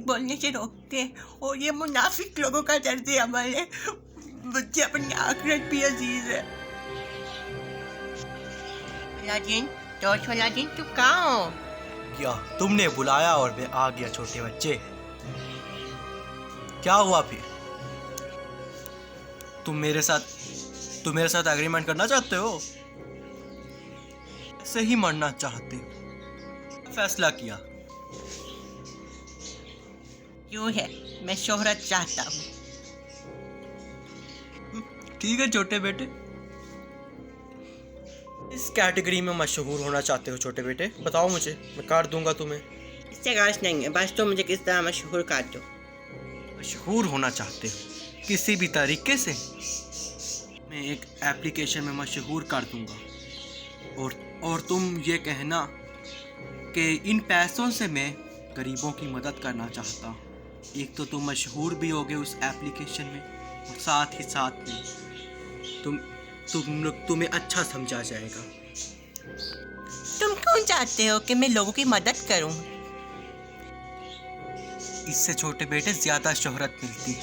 बोलने से रोकते हैं और ये मुनाफिक लोगों का दर्द अमल है। मुझे अपनी आखिरत भी अजीज है। अलादीन, दोस्त अलादीन, तू कहाँ हो? क्या तुमने बुलाया और मैं आ गया छोटे बच्चे। क्या हुआ फिर? तुम मेरे साथ एग्रीमेंट करना चाहते हो? ऐसे ही मरना चाहते हो? फैसला किया क्यों है? मैं शोहरत चाहता हूँ। ठीक है छोटे बेटे, इस कैटेगरी में मशहूर होना चाहते हो छोटे बेटे? बताओ मुझे, मैं काट दूंगा तुम्हें। इससे गाश नहीं है, बस तो मुझे किस तरह मशहूर कर दो। मशहूर होना चाहते हो किसी भी तरीके से? मैं एक एप्लीकेशन में मशहूर कर दूंगा और तुम ये कहना कि इन पैसों से मैं गरीबों की मदद करना चाहता हूँ। एक तो तुम मशहूर भी होगे उस एप्लीकेशन में और साथ ही साथ में तुम्हें अच्छा समझा जाएगा। तुम क्यों चाहते हो कि मैं लोगों की मदद करूं? इससे छोटे बेटे ज्यादा शोहरत मिलती है।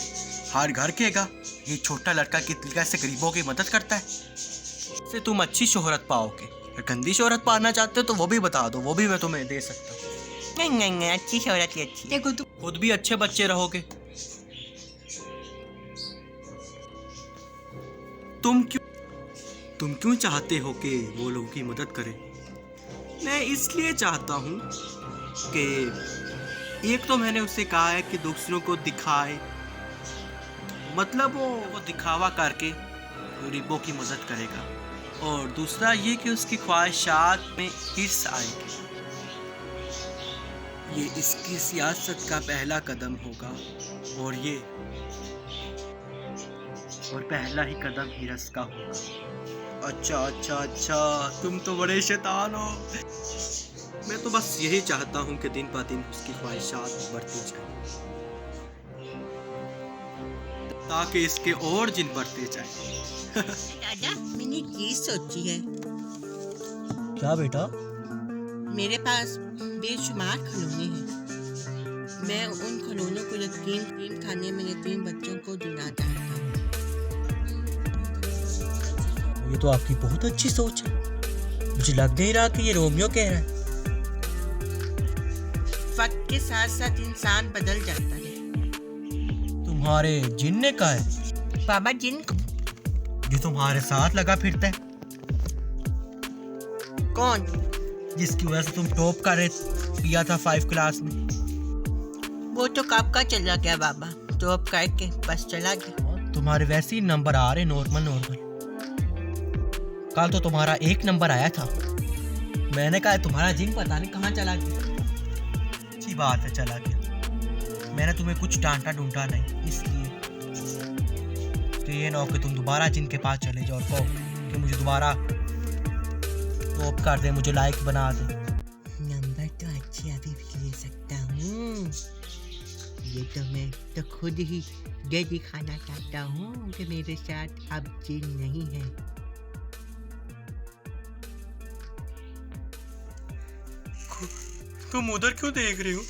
हर घर केगा ये छोटा लड़का किस तरीके से गरीबों की मदद करता है। इससे तुम अच्छी शोहरत पाओगे। अगर गंदी शोहरत पाना चाहते हो तो वो भी बता दो, वो भी मैं तुम्हें दे सकता हूँ। नहीं, अच्छी शोहरत ही अच्छी। देखो तुम खुद भी अच्छे बच्चे रहोगे। तुम क्यों चाहते हो कि वो लोगों की मदद करें? मैं इसलिए चाहता हूँ कि एक तो मैंने उससे कहा है कि दूसरों को दिखाए, मतलब वो दिखावा करके गरीबों की मदद करेगा, और दूसरा ये कि उसकी ख्वाहिशात में हिस्स आएगी। ये इसकी सियासत का पहला कदम होगा और पहला ही कदम ही रस का होगा। अच्छा, तुम तो बड़े शैतान हो। मैं तो बस यही चाहता हूँ कि दिन ब दिन उसकी ख्वाहिशात बढ़ती जाए ताकि इसके और जिन बढ़ते जाए। दादा, मैंने एक चीज सोची है। क्या बेटा? मेरे पास बेशुमार खिलौने हैं। मैं उन खिलौनों को यतीम खाने में यतीम बच्चों को देना चाहता हूँ। ये तो आपकी बहुत अच्छी सोच है। मुझे लग नहीं रहा कि ये रोमियो कह रहा है। वक्त के साथ साथ इंसान बदल जाता है। तुम्हारे जिन ने कहा है? बाबा जिन को? जो तुम्हारे साथ लगा फिरता है। कौन? जिसकी वजह से तुम टॉप कर रहे पिया था 5 क्लास में। वो तो कब का चला गया बाबा, टॉप करके बस चला गया। तुम्हारे वैसे ही नंबर आ रहे नॉर्मल। कल तो तुम्हारा 1 नंबर आया था। मैंने कहा तुम्हारा जिन पता नहीं कहाँ चला गया। अच्छी बात है, चला गया। मैंने तुम्हें कुछ डांटा ढूंढा नहीं, इसलिए तो ये ना हो कि तुम दोबारा जिन के पास चले जाओ और कहो कि मुझे दोबारा टॉप कर दे, मुझे लाइक बना दे। नंबर तो अच्छी अभी भी ले सकता हूँ। ये तो मैं तो खुद ही ये दिखाना चाहता हूँ कि मेरे साथ अब जिन नहीं है। तुम उधर क्यों देख रही हो?